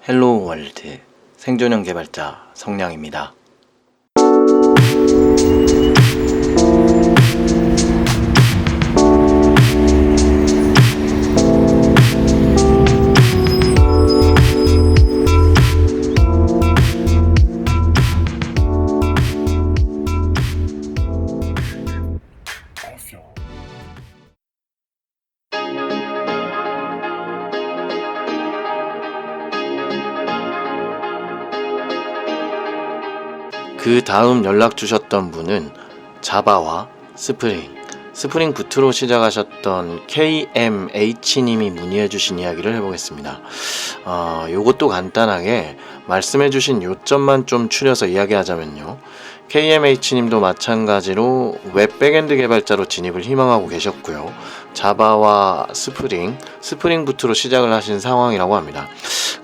헬로우 월드 생존형 개발자 성량입니다. 그 다음 연락 주셨던 분은 자바와 스프링 부트로 시작하셨던 KMH님이 문의해 주신 이야기를 해보겠습니다. 요것도 간단하게 말씀해 주신 요점만 좀 추려서 이야기하자면요. KMH님도 마찬가지로 웹 백엔드 개발자로 진입을 희망하고 계셨고요. 자바와 스프링 부트로 시작을 하신 상황이라고 합니다.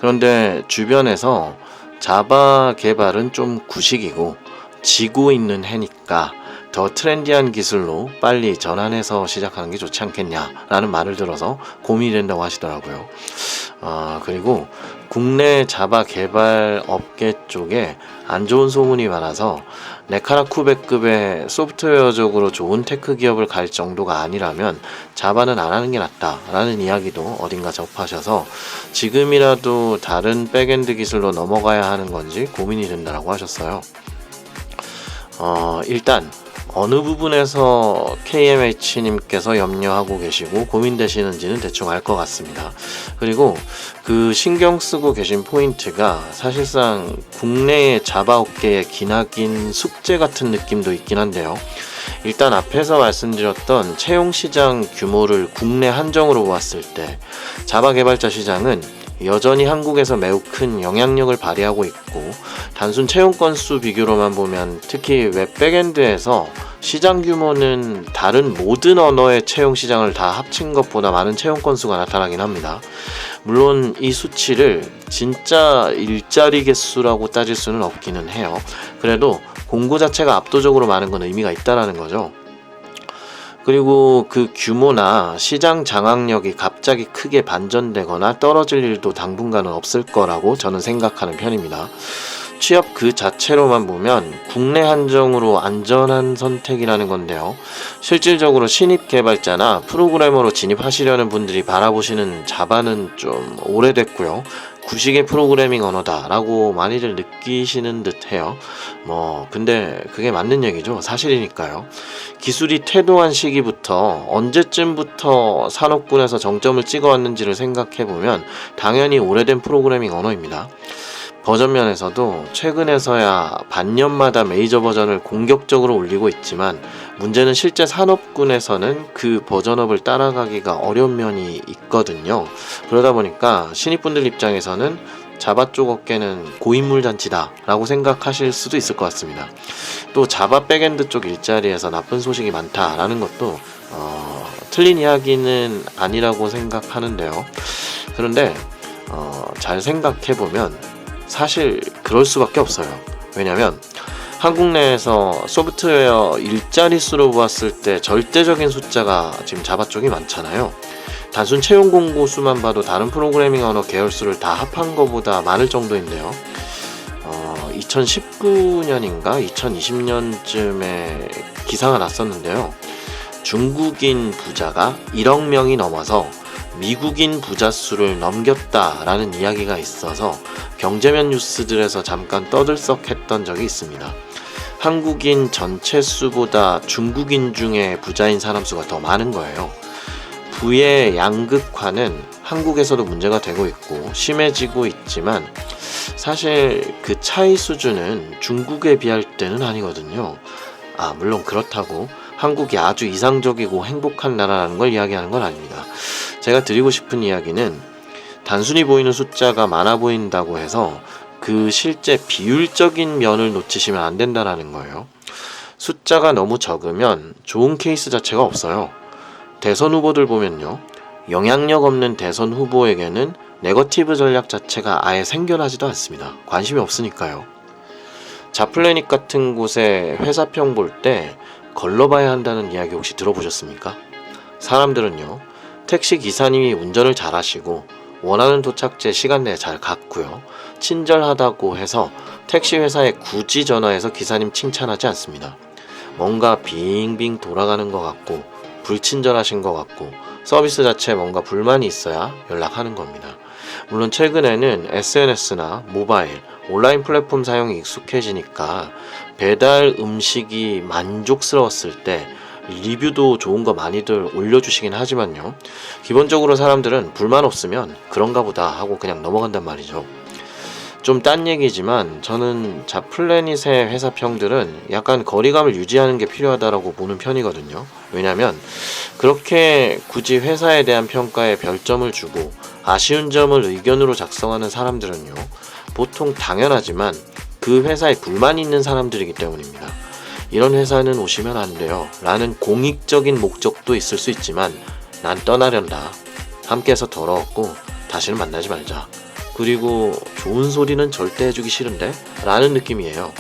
그런데 주변에서 자바 개발은 좀 구식이고 지고 있는 해니까 더 트렌디한 기술로 빨리 전환해서 시작하는 게 좋지 않겠냐라는 말을 들어서 고민이 된다고 하시더라고요. 그리고 국내 자바 개발 업계 쪽에 안 좋은 소문이 많아서 네카라쿠베급의 소프트웨어적으로 좋은 테크 기업을 갈 정도가 아니라면 자바는 안 하는 게 낫다라는 이야기도 어딘가 접하셔서 지금이라도 다른 백엔드 기술로 넘어가야 하는 건지 고민이 된다고 하셨어요. 일단 어느 부분에서 KMH님께서 염려하고 계시고 고민되시는지는 대충 알 것 같습니다. 그리고 그 신경 쓰고 계신 포인트가 사실상 국내의 자바 업계의 기나긴 숙제 같은 느낌도 있긴 한데요. 일단 앞에서 말씀드렸던 채용시장 규모를 국내 한정으로 보았을 때 자바 개발자 시장은 여전히 한국에서 매우 큰 영향력을 발휘하고 있고, 단순 채용 건수 비교로만 보면 특히 웹 백엔드에서 시장 규모는 다른 모든 언어의 채용 시장을 다 합친 것보다 많은 채용 건수가 나타나긴 합니다. 물론 이 수치를 진짜 일자리 개수라고 따질 수는 없기는 해요. 그래도 공고 자체가 압도적으로 많은 건 의미가 있다는 거죠. 그리고 그 규모나 시장 장악력이 갑자기 크게 반전되거나 떨어질 일도 당분간은 없을 거라고 저는 생각하는 편입니다. 취업 그 자체로만 보면 국내 한정으로 안전한 선택이라는 건데요. 실질적으로 신입 개발자나 프로그래머로 진입하시려는 분들이 바라보시는 자바는 좀 오래됐고요. 구식의 프로그래밍 언어다라고 많이들 느끼시는 듯해요. 근데 그게 맞는 얘기죠. 사실이니까요. 기술이 태동한 시기부터 언제쯤부터 산업군에서 정점을 찍어왔는지를 생각해보면 당연히 오래된 프로그래밍 언어입니다. 버전면에서도 최근에서야 반년마다 메이저 버전을 공격적으로 올리고 있지만 문제는 실제 산업군에서는 그 버전업을 따라가기가 어려운 면이 있거든요. 그러다 보니까 신입분들 입장에서는 자바 쪽 업계는 고인물 잔치다 라고 생각하실 수도 있을 것 같습니다. 또 자바 백엔드 쪽 일자리에서 나쁜 소식이 많다라는 것도 틀린 이야기는 아니라고 생각하는데요. 그런데 잘 생각해보면 사실 그럴 수밖에 없어요. 왜냐면 한국 내에서 소프트웨어 일자리 수로 보았을 때 절대적인 숫자가 지금 자바 쪽이 많잖아요. 단순 채용 공고 수만 봐도 다른 프로그래밍 언어 계열수를 다 합한 것보다 많을 정도인데요. 2019년인가 2020년쯤에 기사가 났었는데요. 중국인 부자가 1억 명이 넘어서 미국인 부자 수를 넘겼다라는 이야기가 있어서 경제면 뉴스들에서 잠깐 떠들썩했던 적이 있습니다. 한국인 전체 수보다 중국인 중에 부자인 사람 수가 더 많은 거예요. 부의 양극화는 한국에서도 문제가 되고 있고 심해지고 있지만 사실 그 차이 수준은 중국에 비할 때는 아니거든요. 물론 그렇다고 한국이 아주 이상적이고 행복한 나라라는 걸 이야기하는 건 아닙니다. 제가 드리고 싶은 이야기는 단순히 보이는 숫자가 많아 보인다고 해서 그 실제 비율적인 면을 놓치시면 안 된다는 거예요. 숫자가 너무 적으면 좋은 케이스 자체가 없어요. 대선 후보들 보면요. 영향력 없는 대선 후보에게는 네거티브 전략 자체가 아예 생겨나지도 않습니다. 관심이 없으니까요. 자플래닛 같은 곳에 회사평 볼 때 걸러봐야 한다는 이야기 혹시 들어보셨습니까? 사람들은요. 택시 기사님이 운전을 잘하시고 원하는 도착지에 시간 내에 잘 갔고요. 친절하다고 해서 택시 회사에 굳이 전화해서 기사님 칭찬하지 않습니다. 뭔가 빙빙 돌아가는 것 같고 불친절하신 것 같고 서비스 자체에 뭔가 불만이 있어야 연락하는 겁니다. 물론 최근에는 SNS나 모바일, 온라인 플랫폼 사용이 익숙해지니까 배달 음식이 만족스러웠을 때 리뷰도 좋은 거 많이들 올려주시긴 하지만요. 기본적으로 사람들은 불만 없으면 그런가 보다 하고 그냥 넘어간단 말이죠. 좀 딴 얘기지만 저는 자플래닛의 회사평들은 약간 거리감을 유지하는 게 필요하다고 보는 편이거든요. 왜냐면 그렇게 굳이 회사에 대한 평가에 별점을 주고 아쉬운 점을 의견으로 작성하는 사람들은요, 보통 당연하지만 그 회사에 불만이 있는 사람들이기 때문입니다. 이런 회사는 오시면 안 돼요 라는 공익적인 목적도 있을 수 있지만 난 떠나련다. 함께해서 더러웠고 다시는 만나지 말자. 그리고 좋은 소리는 절대 해주기 싫은데? 라는 느낌이에요.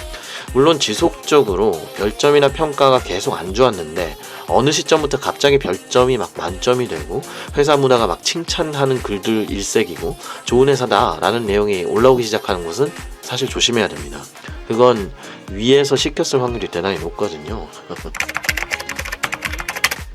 물론 지속적으로 별점이나 평가가 계속 안 좋았는데 어느 시점부터 갑자기 별점이 막 만점이 되고 회사 문화가 막 칭찬하는 글들 일색이고 좋은 회사다 라는 내용이 올라오기 시작하는 곳은 사실 조심해야 됩니다. 그건 위에서 시켰을 확률이 대단히 높거든요.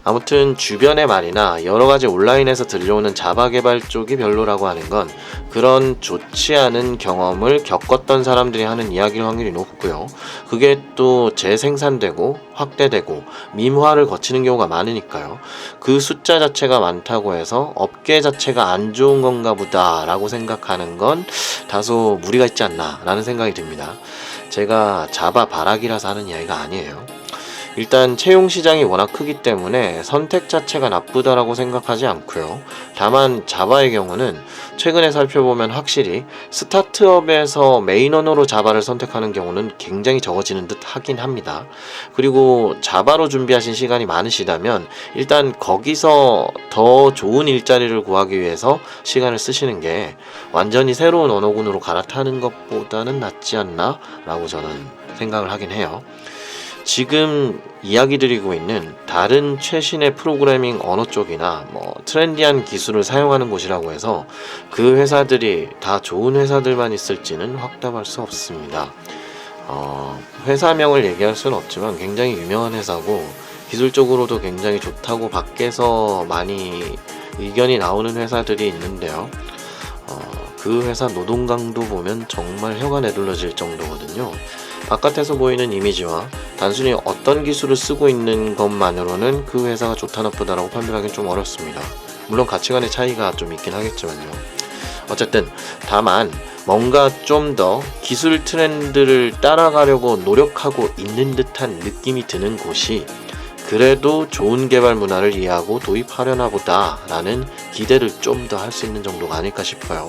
아무튼 주변의 말이나 여러가지 온라인에서 들려오는 자바 개발 쪽이 별로라고 하는 건 그런 좋지 않은 경험을 겪었던 사람들이 하는 이야기일 확률이 높고요. 그게 또 재생산되고 확대되고 밈화를 거치는 경우가 많으니까요. 그 숫자 자체가 많다고 해서 업계 자체가 안 좋은 건가 보다 라고 생각하는 건 다소 무리가 있지 않나 라는 생각이 듭니다. 제가 자바 바라기라서 하는 이야기가 아니에요. 일단 채용 시장이 워낙 크기 때문에 선택 자체가 나쁘다라고 생각하지 않고요. 다만 자바의 경우는 최근에 살펴보면 확실히 스타트업에서 메인 언어로 자바를 선택하는 경우는 굉장히 적어지는 듯 하긴 합니다. 그리고 자바로 준비하신 시간이 많으시다면 일단 거기서 더 좋은 일자리를 구하기 위해서 시간을 쓰시는 게 완전히 새로운 언어군으로 갈아타는 것보다는 낫지 않나 라고 저는 생각을 하긴 해요. 지금 이야기 드리고 있는 다른 최신의 프로그래밍 언어 쪽이나 트렌디한 기술을 사용하는 곳이라고 해서 그 회사들이 다 좋은 회사들만 있을지는 확답할 수 없습니다. 회사명을 얘기할 수는 없지만 굉장히 유명한 회사고 기술적으로도 굉장히 좋다고 밖에서 많이 의견이 나오는 회사들이 있는데요. 그 회사 노동 강도 보면 정말 혀가 내둘러질 정도거든요. 바깥에서 보이는 이미지와 단순히 어떤 기술을 쓰고 있는 것만으로는 그 회사가 좋다 나쁘다라고 판별하기는 좀 어렵습니다. 물론 가치관의 차이가 좀 있긴 하겠지만요. 어쨌든 다만 뭔가 좀 더 기술 트렌드를 따라가려고 노력하고 있는 듯한 느낌이 드는 곳이 그래도 좋은 개발 문화를 이해하고 도입하려나 보다 라는 기대를 좀 더 할 수 있는 정도가 아닐까 싶어요.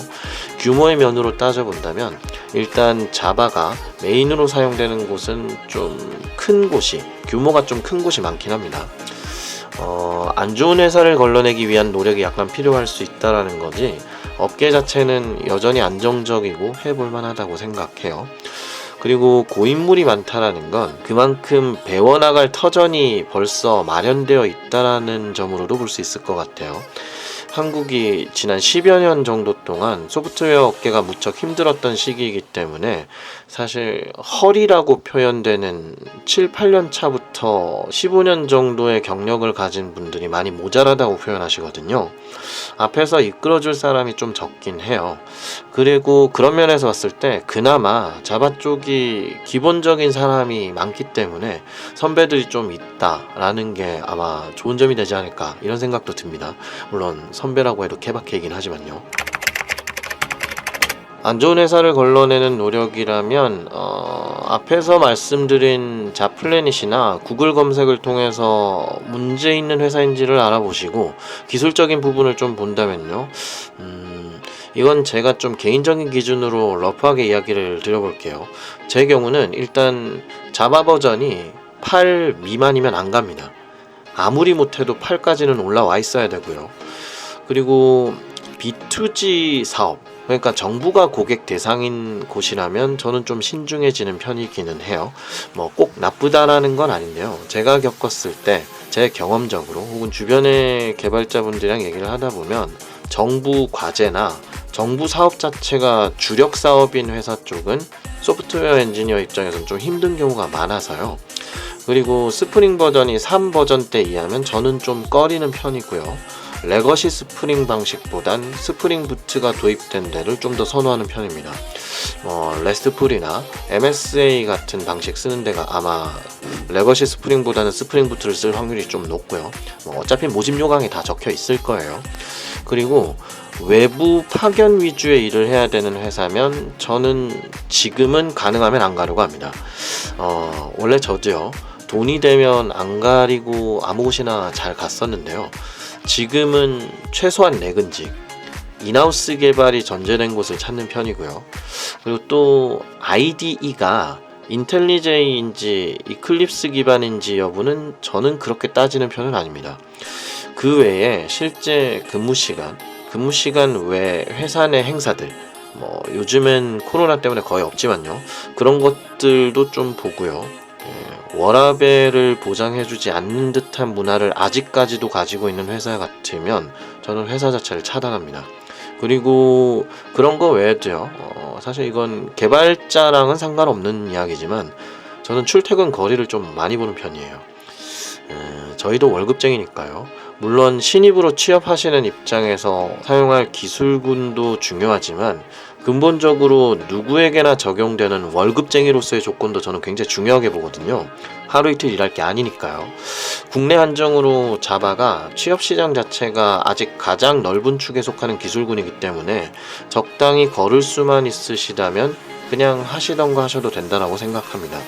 규모의 면으로 따져본다면 일단 자바가 메인으로 사용되는 곳은 좀 큰 곳이, 규모가 좀 큰 곳이 많긴 합니다. 안 좋은 회사를 걸러내기 위한 노력이 약간 필요할 수 있다라는 거지 업계 자체는 여전히 안정적이고 해볼만 하다고 생각해요. 그리고 고인물이 많다라는 건 그만큼 배워나갈 터전이 벌써 마련되어 있다라는 점으로도 볼 수 있을 것 같아요. 한국이 지난 10여 년 정도 동안 소프트웨어 업계가 무척 힘들었던 시기이기 때문에 사실 헐이라고 표현되는 7, 8년 차부터 15년 정도의 경력을 가진 분들이 많이 모자라다고 표현하시거든요. 앞에서 이끌어줄 사람이 좀 적긴 해요. 그리고 그런 면에서 봤을 때 그나마 자바 쪽이 기본적인 사람이 많기 때문에 선배들이 좀 있다라는 게 아마 좋은 점이 되지 않을까 이런 생각도 듭니다. 물론 선배라고 해도 케바케이긴 하지만요. 안 좋은 회사를 걸러내는 노력이라면 앞에서 말씀드린 자플래닛이나 구글 검색을 통해서 문제 있는 회사인지를 알아보시고 기술적인 부분을 좀 본다면요. 이건 제가 좀 개인적인 기준으로 러프하게 이야기를 드려볼게요. 제 경우는 일단 자바 버전이 8 미만이면 안 갑니다. 아무리 못해도 8까지는 올라와 있어야 되고요. 그리고 B2G 사업, 그러니까 정부가 고객 대상인 곳이라면 저는 좀 신중해지는 편이기는 해요. 꼭 나쁘다라는 건 아닌데요. 제가 겪었을 때 제 경험적으로 혹은 주변의 개발자분들이랑 얘기를 하다 보면 정부 과제나 정부 사업 자체가 주력 사업인 회사 쪽은 소프트웨어 엔지니어 입장에서는 좀 힘든 경우가 많아서요. 그리고 스프링 버전이 3 버전 때 이하면 저는 좀 꺼리는 편이고요. 레거시 스프링 방식보단 스프링 부트가 도입된 데를 좀 더 선호하는 편입니다. 레스트풀이나 MSA 같은 방식 쓰는 데가 아마 레거시 스프링보다는 스프링 부트를 쓸 확률이 좀 높고요. 어차피 모집 요강에 다 적혀 있을 거예요. 그리고 외부 파견 위주의 일을 해야 되는 회사면 저는 지금은 가능하면 안 가려고 합니다. 원래 저도요, 돈이 되면 안 가리고 아무 곳이나 잘 갔었는데요. 지금은 최소한 내근직, 인하우스 개발이 전제된 곳을 찾는 편이고요. 그리고 또 IDE가 인텔리제이인지 이클립스 기반인지 여부는 저는 그렇게 따지는 편은 아닙니다. 그 외에 실제 근무 시간 외 회사 내 행사들, 요즘엔 코로나 때문에 거의 없지만요, 그런 것들도 좀 보고요. 워라밸을 보장해주지 않는 듯한 문화를 아직까지도 가지고 있는 회사 같으면 저는 회사 자체를 차단합니다. 그리고 그런 거 외에도요, 사실 이건 개발자랑은 상관없는 이야기지만 저는 출퇴근 거리를 좀 많이 보는 편이에요. 저희도 월급쟁이니까요. 물론 신입으로 취업하시는 입장에서 사용할 기술군도 중요하지만 근본적으로 누구에게나 적용되는 월급쟁이로서의 조건도 저는 굉장히 중요하게 보거든요. 하루 이틀 일할 게 아니니까요. 국내 한정으로 자바가 취업시장 자체가 아직 가장 넓은 축에 속하는 기술군이기 때문에 적당히 걸을 수만 있으시다면 그냥 하시던 거 하셔도 된다고 생각합니다.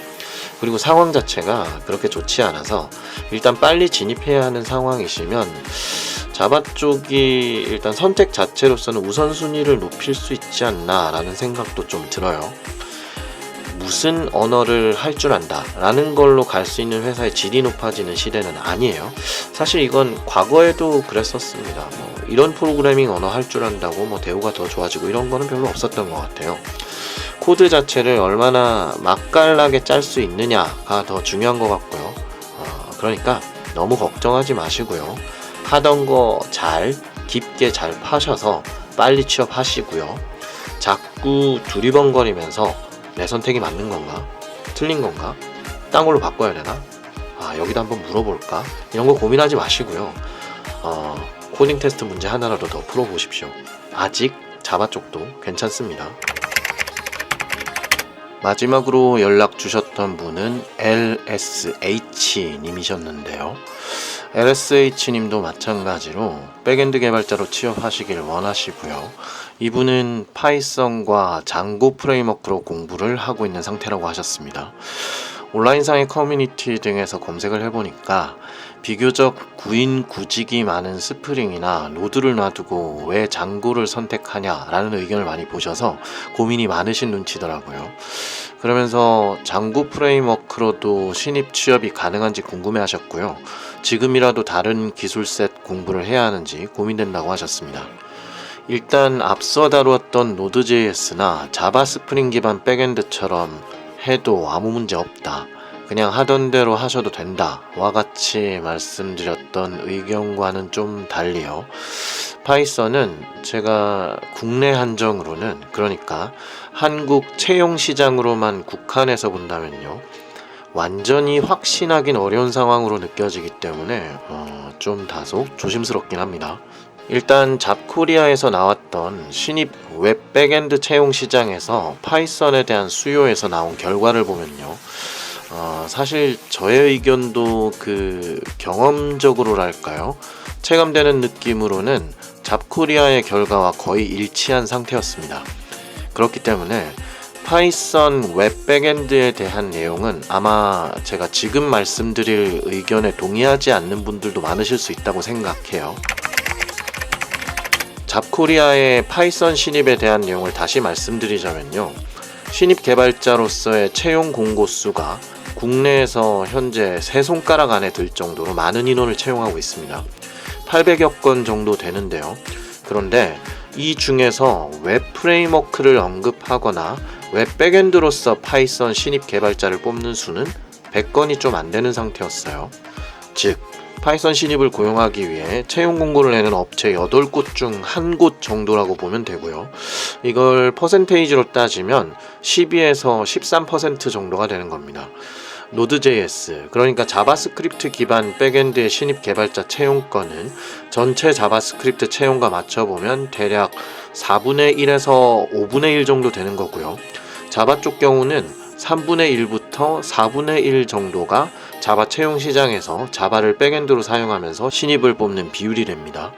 그리고 상황 자체가 그렇게 좋지 않아서 일단 빨리 진입해야 하는 상황이시면 자바 쪽이 일단 선택 자체로서는 우선순위를 높일 수 있지 않나 라는 생각도 좀 들어요. 무슨 언어를 할 줄 안다 라는 걸로 갈 수 있는 회사의 질이 높아지는 시대는 아니에요. 사실 이건 과거에도 그랬었습니다. 이런 프로그래밍 언어 할 줄 안다고 대우가 더 좋아지고 이런 거는 별로 없었던 것 같아요. 코드 자체를 얼마나 맛깔나게 짤 수 있느냐가 더 중요한 것 같고요. 그러니까 너무 걱정하지 마시고요. 하던 거 깊게 잘 파셔서 빨리 취업하시고요. 자꾸 두리번거리면서 내 선택이 맞는 건가? 틀린 건가? 딴 걸로 바꿔야 되나? 여기도 한번 물어볼까? 이런 거 고민하지 마시고요. 코딩 테스트 문제 하나라도 더 풀어보십시오. 아직 자바 쪽도 괜찮습니다. 마지막으로 연락 주셨던 분은 LSH님이셨는데요. LSH님도 마찬가지로 백엔드 개발자로 취업하시길 원하시고요. 이분은 파이썬과 장고 프레임워크로 공부를 하고 있는 상태라고 하셨습니다. 온라인상의 커뮤니티 등에서 검색을 해보니까 비교적 구인구직이 많은 스프링이나 노드를 놔두고 왜 장고를 선택하냐라는 의견을 많이 보셔서 고민이 많으신 눈치더라고요. 그러면서 장고 프레임워크로도 신입 취업이 가능한지 궁금해하셨고요. 지금이라도 다른 기술셋 공부를 해야 하는지 고민된다고 하셨습니다. 일단 앞서 다루었던 노드.js나 자바 스프링 기반 백엔드처럼 해도 아무 문제 없다, 그냥 하던 대로 하셔도 된다 와 같이 말씀드렸던 의견과는 좀 달리요. 파이썬은 제가 국내 한정으로는, 그러니까 한국 채용 시장으로만 국한해서 본다면요, 완전히 확신하긴 어려운 상황으로 느껴지기 때문에 좀 다소 조심스럽긴 합니다. 일단 잡코리아에서 나왔던 신입 웹 백엔드 채용 시장에서 파이썬에 대한 수요에서 나온 결과를 보면요, 사실 저의 의견도 경험적으로랄까요, 체감되는 느낌으로는 잡코리아의 결과와 거의 일치한 상태였습니다. 그렇기 때문에 파이썬 웹 백엔드에 대한 내용은 아마 제가 지금 말씀드릴 의견에 동의하지 않는 분들도 많으실 수 있다고 생각해요. 잡코리아의 파이썬 신입에 대한 내용을 다시 말씀드리자면요, 신입 개발자로서의 채용 공고 수가 국내에서 현재 3손가락 안에 들 정도로 많은 인원을 채용하고 있습니다. 800여 건 정도 되는데요. 그런데 이 중에서 웹 프레임워크를 언급하거나 웹 백엔드로서 파이썬 신입 개발자를 뽑는 수는 100건이 좀 안 되는 상태였어요. 즉 파이썬 신입을 고용하기 위해 채용 공고를 내는 업체 8곳 중 1곳 정도라고 보면 되고요. 이걸 퍼센테이지로 따지면 12에서 13% 정도가 되는 겁니다. 노드.js, 그러니까 자바스크립트 기반 백엔드의 신입 개발자 채용건은 전체 자바스크립트 채용과 맞춰보면 대략 4분의 1에서 5분의 1 정도 되는 거고요. 자바 쪽 경우는 3분의 1부터 4분의 1 정도가 자바 채용 시장에서 자바를 백엔드로 사용하면서 신입을 뽑는 비율이랍니다.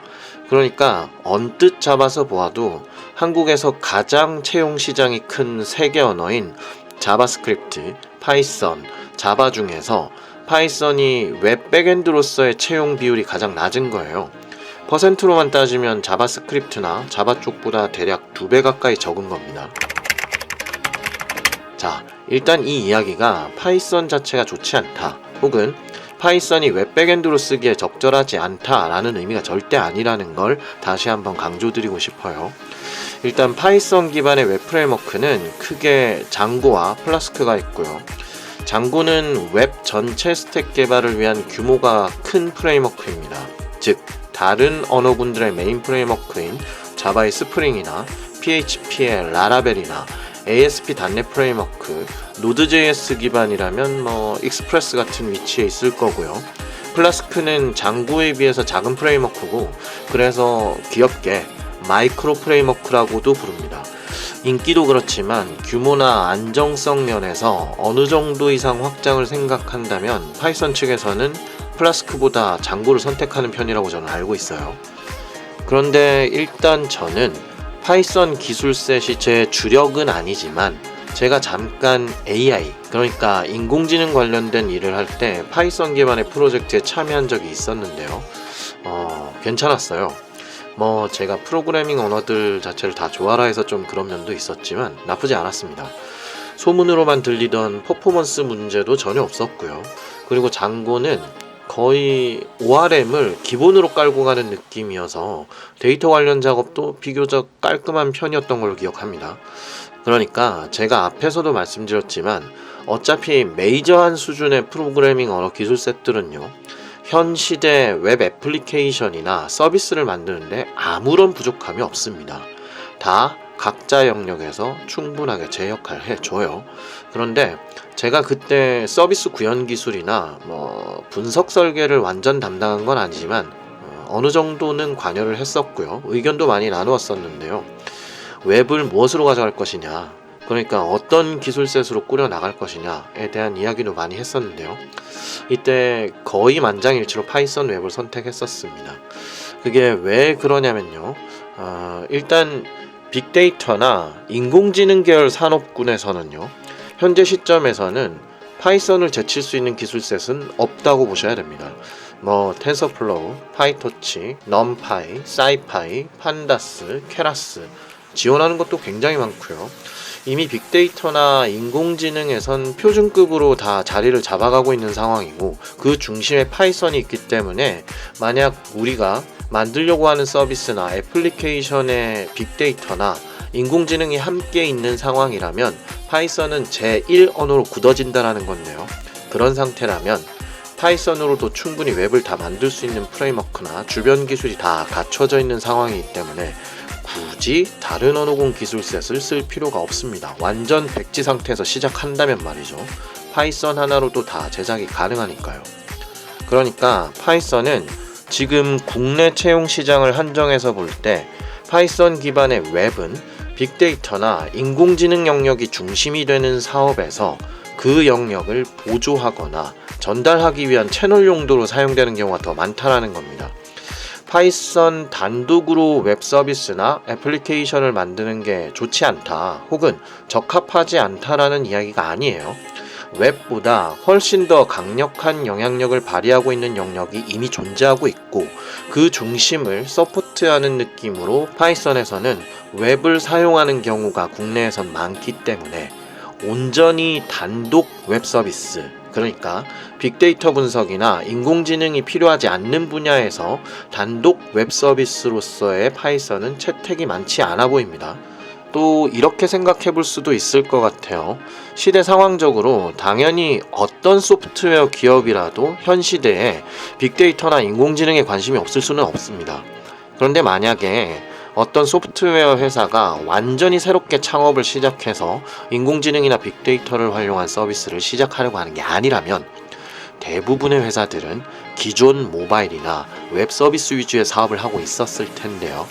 그러니까 언뜻 잡아서 보아도 한국에서 가장 채용 시장이 큰 3개 언어인 자바스크립트, 파이썬, 자바 중에서 파이썬이 웹 백엔드로서의 채용 비율이 가장 낮은 거예요. 퍼센트로만 따지면 자바스크립트나 자바 쪽보다 대략 2배 가까이 적은 겁니다. 자, 일단 이 이야기가 파이썬 자체가 좋지 않다, 혹은 파이썬이 웹 백엔드로 쓰기에 적절하지 않다라는 의미가 절대 아니라는 걸 다시 한번 강조드리고 싶어요. 일단 파이썬 기반의 웹 프레임워크는 크게 장고와 플라스크가 있고요. 장고는 웹 전체 스택 개발을 위한 규모가 큰 프레임워크입니다. 즉, 다른 언어군들의 메인 프레임워크인 자바의 스프링이나 PHP의 라라벨이나 ASP.NET 프레임워크, 노드.js 기반이라면 익스프레스 같은 위치에 있을 거고요. 플라스크는 장고에 비해서 작은 프레임워크고, 그래서 귀엽게 마이크로 프레임워크라고도 부릅니다. 인기도 그렇지만 규모나 안정성 면에서 어느 정도 이상 확장을 생각한다면 파이썬 측에서는 플라스크보다 장고를 선택하는 편이라고 저는 알고 있어요. 그런데 일단 저는 파이썬 기술셋이 제 주력은 아니지만 제가 잠깐 AI, 그러니까 인공지능 관련된 일을 할 때 파이썬 기반의 프로젝트에 참여한 적이 있었는데요. 괜찮았어요. 제가 프로그래밍 언어들 자체를 다 좋아라 해서 좀 그런 면도 있었지만 나쁘지 않았습니다. 소문으로만 들리던 퍼포먼스 문제도 전혀 없었고요. 그리고 장고는 거의 ORM을 기본으로 깔고 가는 느낌이어서 데이터 관련 작업도 비교적 깔끔한 편이었던 걸로 기억합니다. 그러니까 제가 앞에서도 말씀드렸지만 어차피 메이저한 수준의 프로그래밍 언어 기술 셋들은요, 현 시대 웹 애플리케이션이나 서비스를 만드는데 아무런 부족함이 없습니다. 다 각자 영역에서 충분하게 제 역할을 해줘요. 그런데 제가 그때 서비스 구현 기술이나 분석 설계를 완전 담당한 건 아니지만 어느 정도는 관여를 했었고요. 의견도 많이 나누었었는데요. 웹을 무엇으로 가져갈 것이냐, 그러니까 어떤 기술셋으로 꾸려 나갈 것이냐에 대한 이야기도 많이 했었는데요. 이때 거의 만장일치로 파이썬 웹을 선택했었습니다. 그게 왜 그러냐면요. 일단 빅데이터나 인공지능 계열 산업군에서는요, 현재 시점에서는 파이썬을 제칠 수 있는 기술셋은 없다고 보셔야 됩니다. 텐서플로우, 파이토치, 넘파이, 사이파이, 판다스, 케라스 지원하는 것도 굉장히 많고요. 이미 빅데이터나 인공지능에선 표준급으로 다 자리를 잡아가고 있는 상황이고, 그 중심에 파이썬이 있기 때문에 만약 우리가 만들려고 하는 서비스나 애플리케이션의 빅데이터나 인공지능이 함께 있는 상황이라면 파이썬은 제1 언어로 굳어진다라는 건데요. 그런 상태라면 파이썬으로도 충분히 웹을 다 만들 수 있는 프레임워크나 주변 기술이 다 갖춰져 있는 상황이기 때문에 굳이 다른 언어공 기술셋을 쓸 필요가 없습니다. 완전 백지 상태에서 시작한다면 말이죠. 파이썬 하나로도 다 제작이 가능하니까요. 그러니까 파이썬은 지금 국내 채용 시장을 한정해서 볼 때 파이썬 기반의 웹은 빅데이터나 인공지능 영역이 중심이 되는 사업에서 그 영역을 보조하거나 전달하기 위한 채널 용도로 사용되는 경우가 더 많다는 겁니다. 파이썬 단독으로 웹 서비스나 애플리케이션을 만드는 게 좋지 않다, 혹은 적합하지 않다라는 이야기가 아니에요. 웹보다 훨씬 더 강력한 영향력을 발휘하고 있는 영역이 이미 존재하고 있고, 그 중심을 서포트하는 느낌으로 파이썬에서는 웹을 사용하는 경우가 국내에선 많기 때문에 온전히 단독 웹 서비스, 그러니까 빅데이터 분석이나 인공지능이 필요하지 않는 분야에서 단독 웹 서비스로서의 파이썬은 채택이 많지 않아 보입니다. 또 이렇게 생각해 볼 수도 있을 것 같아요. 시대 상황적으로 당연히 어떤 소프트웨어 기업이라도 현 시대에 빅데이터나 인공지능에 관심이 없을 수는 없습니다. 그런데 만약에 어떤 소프트웨어 회사가 완전히 새롭게 창업을 시작해서 인공지능이나 빅데이터를 활용한 서비스를 시작하려고 하는 게 아니라면 대부분의 회사들은 기존 모바일이나 웹 서비스 위주의 사업을 하고 있었을 텐데요.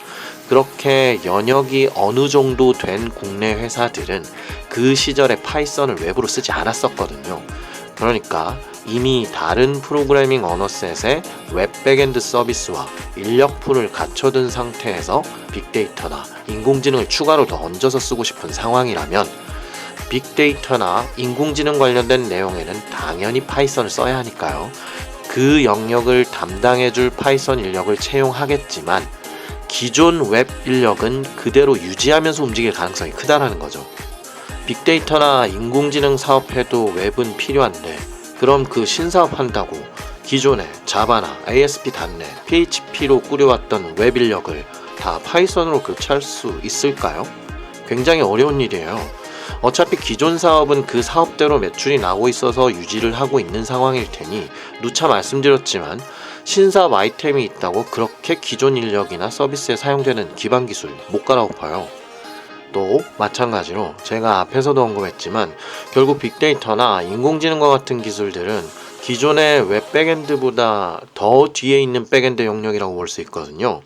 그렇게 연역이 어느 정도 된 국내 회사들은 그 시절에 파이썬을 웹으로 쓰지 않았었거든요. 그러니까 이미 다른 프로그래밍 언어셋의 웹 백엔드 서비스와 인력풀을 갖춰둔 상태에서 빅데이터나 인공지능을 추가로 더 얹어서 쓰고 싶은 상황이라면 빅데이터나 인공지능 관련된 내용에는 당연히 파이썬을 써야 하니까요. 그 영역을 담당해줄 파이썬 인력을 채용하겠지만 기존 웹 인력은 그대로 유지하면서 움직일 가능성이 크다라는 거죠. 빅데이터나 인공지능 사업해도 웹은 필요한데 그럼 그 신사업 한다고 기존에 자바나 ASP.NET, PHP로 꾸려왔던 웹 인력을 다 파이썬으로 교체할 수 있을까요? 굉장히 어려운 일이에요. 어차피 기존 사업은 그 사업대로 매출이 나고 있어서 유지를 하고 있는 상황일 테니 누차 말씀드렸지만 신사업 아이템이 있다고 그렇게 기존 인력이나 서비스에 사용되는 기반 기술 못 갈아엎어요. 또 마찬가지로 제가 앞에서도 언급했지만 결국 빅데이터나 인공지능과 같은 기술들은 기존의 웹 백엔드보다 더 뒤에 있는 백엔드 영역이라고 볼 수 있거든요.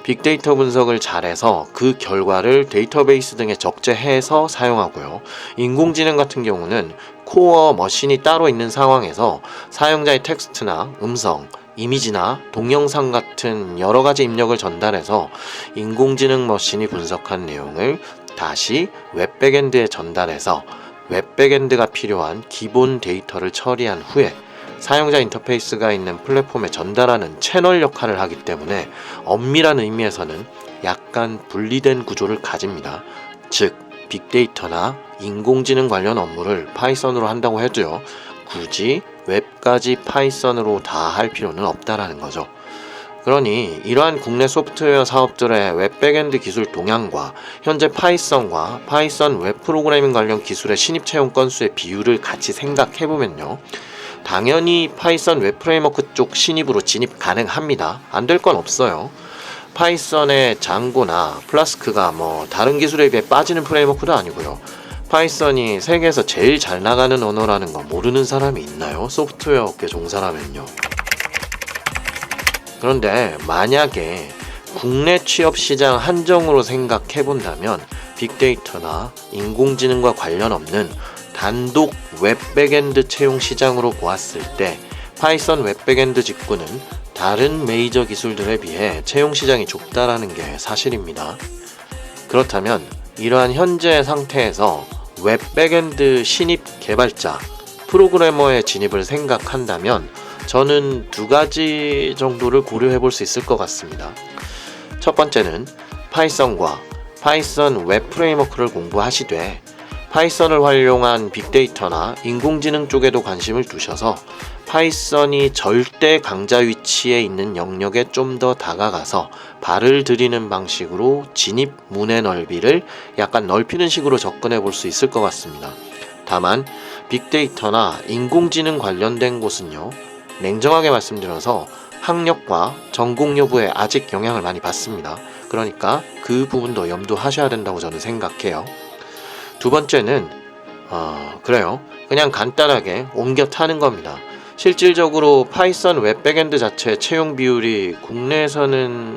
빅데이터 분석을 잘해서 그 결과를 데이터베이스 등에 적재해서 사용하고요. 인공지능 같은 경우는 코어 머신이 따로 있는 상황에서 사용자의 텍스트나 음성, 이미지나 동영상 같은 여러 가지 입력을 전달해서 인공지능 머신이 분석한 내용을 다시 웹 백엔드에 전달해서 웹 백엔드가 필요한 기본 데이터를 처리한 후에 사용자 인터페이스가 있는 플랫폼에 전달하는 채널 역할을 하기 때문에 엄밀한 의미에서는 약간 분리된 구조를 가집니다. 즉, 빅데이터나 인공지능 관련 업무를 파이썬으로 한다고 해도요, 굳이 웹까지 파이썬으로 다 할 필요는 없다라는 거죠. 그러니 이러한 국내 소프트웨어 사업들의 웹 백엔드 기술 동향과 현재 파이썬과 파이썬 웹 프로그래밍 관련 기술의 신입 채용 건수의 비율을 같이 생각해보면요. 당연히 파이썬 웹 프레임워크 쪽 신입으로 진입 가능합니다. 안 될 건 없어요. 파이썬의 장고나 플라스크가 다른 기술에 비해 빠지는 프레임워크도 아니고요. 파이썬이 세계에서 제일 잘 나가는 언어라는 거 모르는 사람이 있나요? 소프트웨어 업계 종사라면요. 그런데 만약에 국내 취업 시장 한정으로 생각해 본다면 빅데이터나 인공지능과 관련 없는 단독 웹 백엔드 채용 시장으로 보았을 때 파이썬 웹 백엔드 직구는 다른 메이저 기술들에 비해 채용 시장이 좁다라는 게 사실입니다. 그렇다면 이러한 현재 상태에서 웹 백엔드 신입 개발자, 프로그래머의 진입을 생각한다면 저는 두 가지 정도를 고려해 볼 수 있을 것 같습니다. 첫 번째는 파이썬과 파이썬 웹 프레임워크를 공부하시되 파이썬을 활용한 빅데이터나 인공지능 쪽에도 관심을 두셔서 파이썬이 절대 강자 위치에 있는 영역에 좀 더 다가가서 발을 들이는 방식으로 진입 문의 넓이를 약간 넓히는 식으로 접근해 볼 수 있을 것 같습니다. 다만 빅데이터나 인공지능 관련된 곳은요, 냉정하게 말씀드려서 학력과 전공 여부에 아직 영향을 많이 받습니다. 그러니까 그 부분도 염두하셔야 된다고 저는 생각해요. 두 번째는 그래요. 그냥 간단하게 옮겨 타는 겁니다. 실질적으로 파이썬 웹 백엔드 자체의 채용 비율이 국내에서는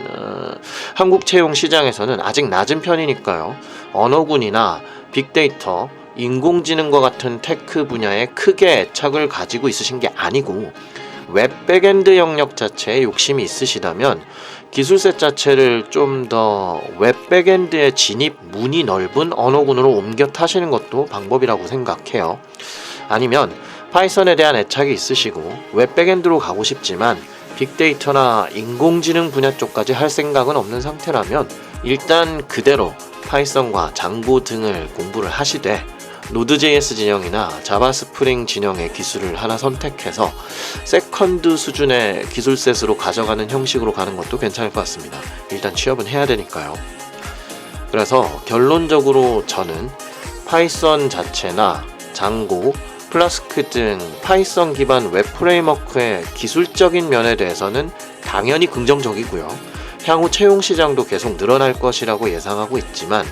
한국 채용 시장에서는 아직 낮은 편이니까요. 언어군이나 빅데이터, 인공지능과 같은 테크 분야에 크게 애착을 가지고 있으신 게 아니고 웹 백엔드 영역 자체에 욕심이 있으시다면 기술셋 자체를 좀 더 웹 백엔드의 진입 문이 넓은 언어군으로 옮겨 타시는 것도 방법이라고 생각해요. 아니면 파이썬에 대한 애착이 있으시고 웹 백엔드로 가고 싶지만 빅데이터나 인공지능 분야 쪽까지 할 생각은 없는 상태라면 일단 그대로 파이썬과 장고 등을 공부를 하시되 노드.js 진영이나 자바 스프링 진영의 기술을 하나 선택해서 세컨드 수준의 기술셋으로 가져가는 형식으로 가는 것도 괜찮을 것 같습니다. 일단 취업은 해야 되니까요. 그래서 결론적으로 저는 파이썬 자체나 장고, 플라스크 등 파이썬 기반 웹 프레임워크의 기술적인 면에 대해서는 당연히 긍정적이고요. 향후 채용 시장도 계속 늘어날 것이라고 예상하고 있지만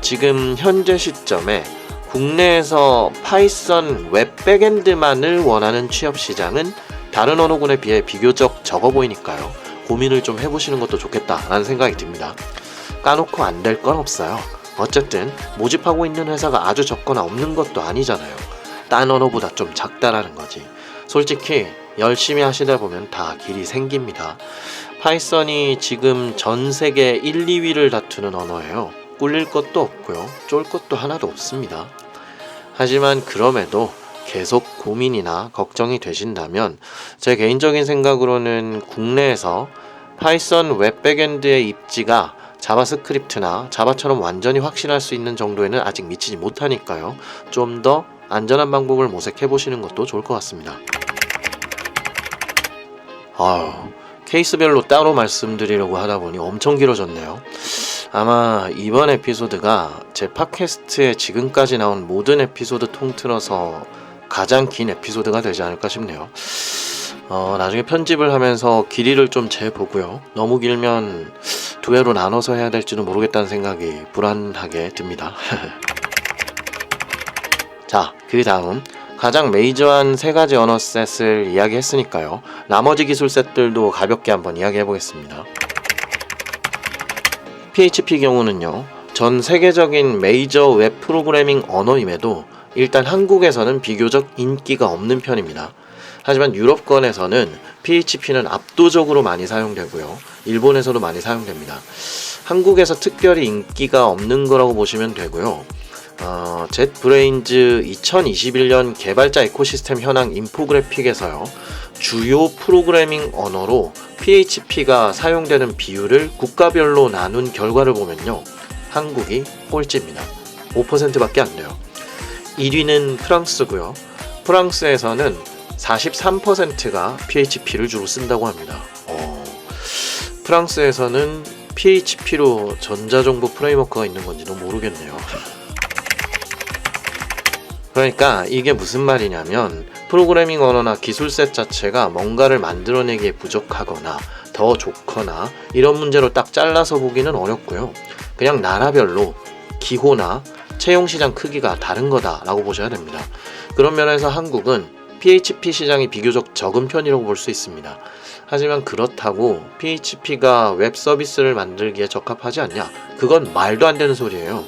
지금 현재 시점에 국내에서 파이썬 웹 백엔드만을 원하는 취업 시장은 다른 언어군에 비해 비교적 적어 보이니까요. 고민을 좀 해보시는 것도 좋겠다라는 생각이 듭니다. 까놓고 안 될 건 없어요. 어쨌든 모집하고 있는 회사가 아주 적거나 없는 것도 아니잖아요. 딴 언어보다 좀 작다라는 거지. 솔직히 열심히 하시다 보면 다 길이 생깁니다. 파이썬이 지금 전 세계 1, 2위를 다투는 언어예요. 꿀릴 것도 없고요. 쫄 것도 하나도 없습니다. 하지만 그럼에도 계속 고민이나 걱정이 되신다면 제 개인적인 생각으로는 국내에서 파이썬 웹 백엔드의 입지가 자바스크립트나 자바처럼 완전히 확실할 수 있는 정도에는 아직 미치지 못하니까요. 좀 더 안전한 방법을 모색해 보시는 것도 좋을 것 같습니다. 케이스별로 따로 말씀드리려고 하다 보니 엄청 길어졌네요. 아마 이번 에피소드가 제 팟캐스트에 지금까지 나온 모든 에피소드 통틀어서 가장 긴 에피소드가 되지 않을까 싶네요. 나중에 편집을 하면서 길이를 좀 재보고요. 너무 길면 두 회로 나눠서 해야 될지도 모르겠다는 생각이 불안하게 듭니다. 자, 그 다음 가장 메이저한 세 가지 언어 셋을 이야기했으니까요. 나머지 기술 셋들도 가볍게 한번 이야기해 보겠습니다. PHP 경우는요. 전 세계적인 메이저 웹 프로그래밍 언어임에도 일단 한국에서는 비교적 인기가 없는 편입니다. 하지만 유럽권에서는 PHP는 압도적으로 많이 사용되고요. 일본에서도 많이 사용됩니다. 한국에서 특별히 인기가 없는 거라고 보시면 되고요. 젯브레인즈 2021년 개발자 에코시스템 현황 인포그래픽에서요. 주요 프로그래밍 언어로 PHP가 사용되는 비율을 국가별로 나눈 결과를 보면요. 한국이 꼴찌입니다. 5%밖에 안 돼요. 1위는 프랑스고요. 프랑스에서는 43%가 PHP를 주로 쓴다고 합니다. 프랑스에서는 PHP로 전자정보 프레임워크가 있는 건지도 모르겠네요. 그러니까 이게 무슨 말이냐면 프로그래밍 언어나 기술셋 자체가 뭔가를 만들어내기에 부족하거나 더 좋거나 이런 문제로 딱 잘라서 보기는 어렵고요. 그냥 나라별로 기호나 채용시장 크기가 다른 거다라고 보셔야 됩니다. 그런 면에서 한국은 PHP 시장이 비교적 적은 편이라고 볼 수 있습니다. 하지만 그렇다고 PHP가 웹 서비스를 만들기에 적합하지 않냐? 그건 말도 안 되는 소리예요.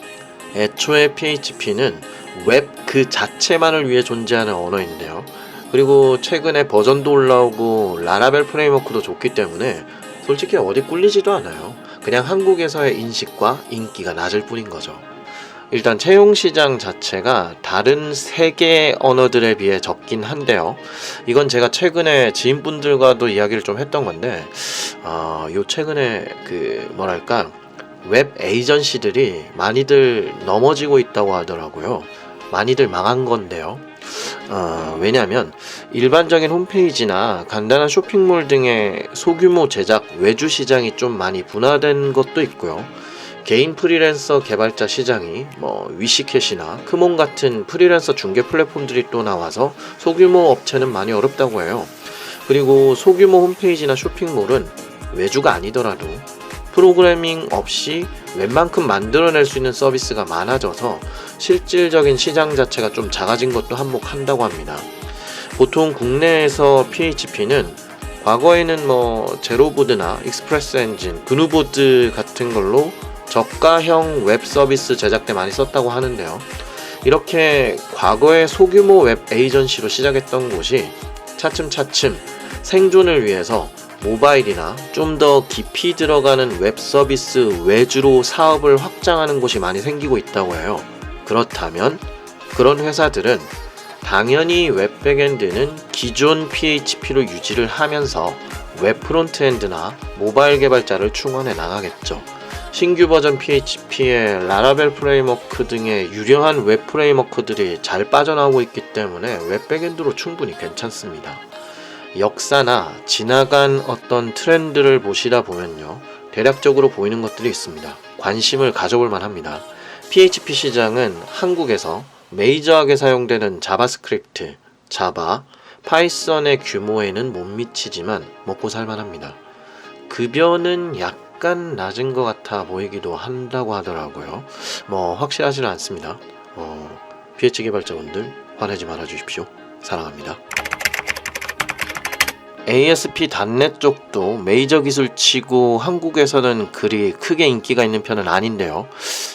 애초에 PHP는 웹 그 자체만을 위해 존재하는 언어인데요. 그리고 최근에 버전도 올라오고 라라벨 프레임워크도 좋기 때문에 솔직히 어디 꿀리지도 않아요. 그냥 한국에서의 인식과 인기가 낮을 뿐인 거죠. 일단 채용 시장 자체가 다른 세계 언어들에 비해 적긴 한데요. 이건 제가 최근에 지인분들과도 이야기를 좀 했던 건데 요 최근에 웹 에이전시들이 많이들 넘어지고 있다고 하더라고요. 많이들 망한 건데요. 왜냐하면 일반적인 홈페이지나 간단한 쇼핑몰 등의 소규모 제작 외주 시장이 좀 많이 분화된 것도 있고요. 개인 프리랜서 개발자 시장이 위시캣이나 크몬 같은 프리랜서 중개 플랫폼들이 또 나와서 소규모 업체는 많이 어렵다고 해요. 그리고 소규모 홈페이지나 쇼핑몰은 외주가 아니더라도 프로그래밍 없이 웬만큼 만들어낼 수 있는 서비스가 많아져서 실질적인 시장 자체가 좀 작아진 것도 한몫한다고 합니다. 보통 국내에서 PHP는 과거에는 제로보드나 익스프레스 엔진, 그누보드 같은 걸로 저가형 웹 서비스 제작 때 많이 썼다고 하는데요. 이렇게 과거의 소규모 웹 에이전시로 시작했던 곳이 차츰차츰 생존을 위해서 모바일이나 좀 더 깊이 들어가는 웹 서비스 외주로 사업을 확장하는 곳이 많이 생기고 있다고 해요. 그렇다면 그런 회사들은 당연히 웹 백엔드는 기존 PHP로 유지를 하면서 웹 프론트엔드나 모바일 개발자를 충원해 나가겠죠. 신규 버전 PHP의 라라벨 프레임워크 등의 유려한 웹 프레임워크들이 잘 빠져나오고 있기 때문에 웹 백엔드로 충분히 괜찮습니다. 역사나 지나간 어떤 트렌드를 보시다 보면요. 대략적으로 보이는 것들이 있습니다. 관심을 가져볼 만합니다. PHP 시장은 한국에서 메이저하게 사용되는 자바스크립트, 자바, 파이썬의 규모에는 못 미치지만 먹고 살만합니다. 급여는 약간 낮은 것 같아 보이기도 한다고 하더라고요. 확실하지는 않습니다. PH 개발자분들 화내지 말아 주십시오. 사랑합니다. ASP.NET 쪽도 메이저 기술치고 한국에서는 그리 크게 인기가 있는 편은 아닌데요.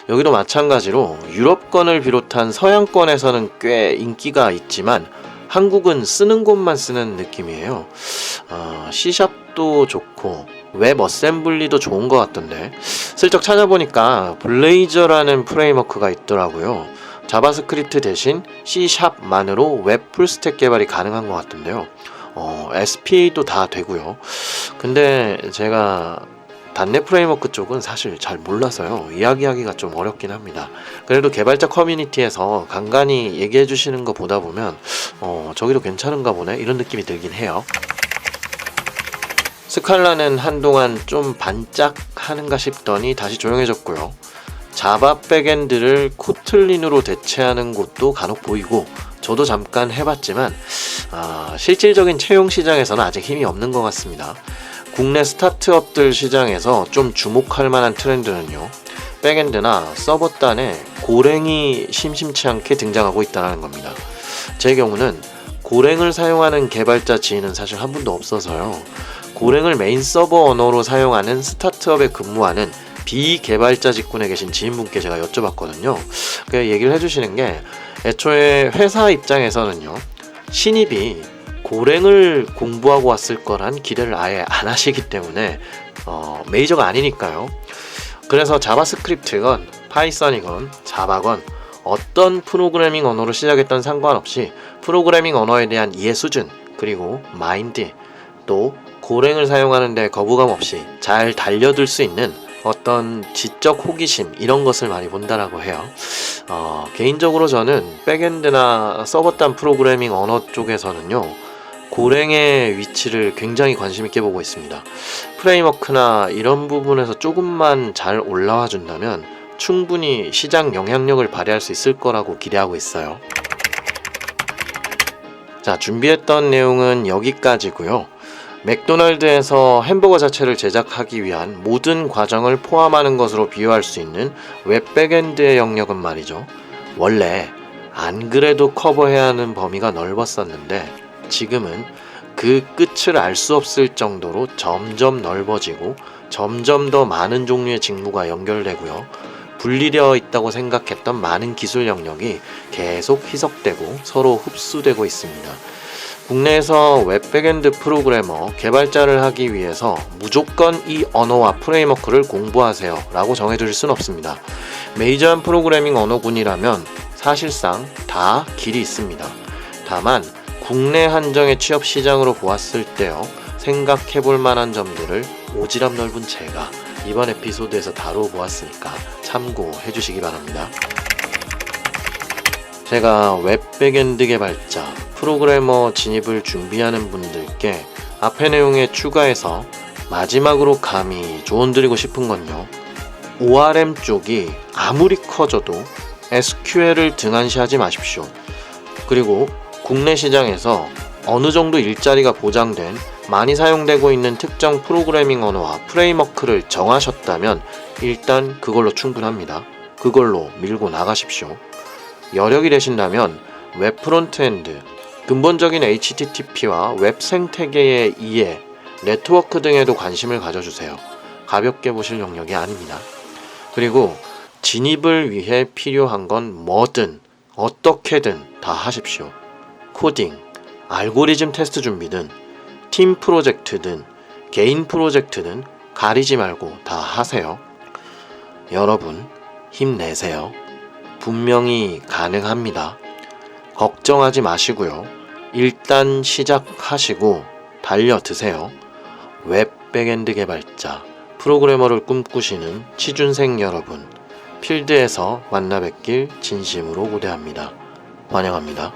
여기도 마찬가지로 유럽권을 비롯한 서양권에서는 꽤 인기가 있지만 한국은 쓰는 곳만 쓰는 느낌이에요. C샵도 좋고 웹 어셈블리도 좋은 것 같던데 슬쩍 찾아보니까 블레이저라는 프레임워크가 있더라고요. 자바스크립트 대신 C샵만으로 웹 풀스택 개발이 가능한 것 같던데요. SPA도 다 되고요. 근데 제가 .NET 프레임워크 쪽은 사실 잘 몰라서요. 이야기하기가 좀 어렵긴 합니다. 그래도 개발자 커뮤니티에서 간간히 얘기해 주시는 거 보다 보면 저기도 괜찮은가 보네 이런 느낌이 들긴 해요. 스칼라는 한동안 좀 반짝하는가 싶더니 다시 조용해졌고요. 자바 백엔드를 코틀린으로 대체하는 곳도 간혹 보이고 저도 잠깐 해봤지만 실질적인 채용 시장에서는 아직 힘이 없는 것 같습니다. 국내 스타트업들 시장에서 좀 주목할 만한 트렌드는요. 백엔드나 서버단에 고랭이 심심치 않게 등장하고 있다는 겁니다. 제 경우는 고랭을 사용하는 개발자 지인은 사실 한 분도 없어서요. 고랭을 메인 서버 언어로 사용하는 스타트업에 근무하는 비개발자 직군에 계신 지인분께 제가 여쭤봤거든요. 그 얘기를 해주시는 게 애초에 회사 입장에서는요. 신입이 고랭을 공부하고 왔을 거란 기대를 아예 안 하시기 때문에 메이저가 아니니까요. 그래서 자바스크립트건 파이썬이건 자바건 어떤 프로그래밍 언어로 시작했던 상관없이 프로그래밍 언어에 대한 이해 수준 그리고 마인드 또 고랭을 사용하는 데 거부감 없이 잘 달려들 수 있는 어떤 지적 호기심 이런 것을 많이 본다라고 해요. 개인적으로 저는 백엔드나 서버단 프로그래밍 언어 쪽에서는요. 고랭의 위치를 굉장히 관심 있게 보고 있습니다. 프레임워크나 이런 부분에서 조금만 잘 올라와 준다면 충분히 시장 영향력을 발휘할 수 있을 거라고 기대하고 있어요. 자, 준비했던 내용은 여기까지고요. 맥도날드에서 햄버거 자체를 제작하기 위한 모든 과정을 포함하는 것으로 비유할 수 있는 웹 백엔드의 영역은 말이죠. 원래 안 그래도 커버해야 하는 범위가 넓었었는데 지금은 그 끝을 알 수 없을 정도로 점점 넓어지고 점점 더 많은 종류의 직무가 연결되고요. 분리되어 있다고 생각했던 많은 기술 영역이 계속 희석되고 서로 흡수되고 있습니다. 국내에서 웹 백엔드 프로그래머 개발자를 하기 위해서 무조건 이 언어와 프레임워크를 공부하세요 라고 정해둘 순 없습니다. 메이저한 프로그래밍 언어군이라면 사실상 다 길이 있습니다. 다만 국내 한정의 취업 시장으로 보았을 때요 생각해볼 만한 점들을 오지랖 넓은 제가 이번 에피소드에서 다루어 보았으니까 참고해 주시기 바랍니다. 제가 웹 백엔드 개발자 프로그래머 진입을 준비하는 분들께 앞의 내용에 추가해서 마지막으로 감히 조언드리고 싶은 건요. ORM 쪽이 아무리 커져도 SQL을 등한시하지 마십시오. 그리고 국내 시장에서 어느 정도 일자리가 보장된 많이 사용되고 있는 특정 프로그래밍 언어와 프레임워크를 정하셨다면 일단 그걸로 충분합니다. 그걸로 밀고 나가십시오. 여력이 되신다면 웹 프론트엔드, 근본적인 HTTP와 웹 생태계의 이해, 네트워크 등에도 관심을 가져주세요. 가볍게 보실 영역이 아닙니다. 그리고 진입을 위해 필요한 건 뭐든 어떻게든 다 하십시오. 코딩, 알고리즘 테스트 준비든 팀 프로젝트든 개인 프로젝트든 가리지 말고 다 하세요. 여러분 힘내세요. 분명히 가능합니다. 걱정하지 마시고요. 일단 시작하시고 달려드세요. 웹 백엔드 개발자, 프로그래머를 꿈꾸시는 취준생 여러분, 필드에서 만나 뵙길 진심으로 고대합니다. 환영합니다.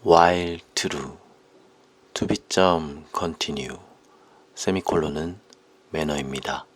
while true, to be continue, 세미콜론은 매너입니다.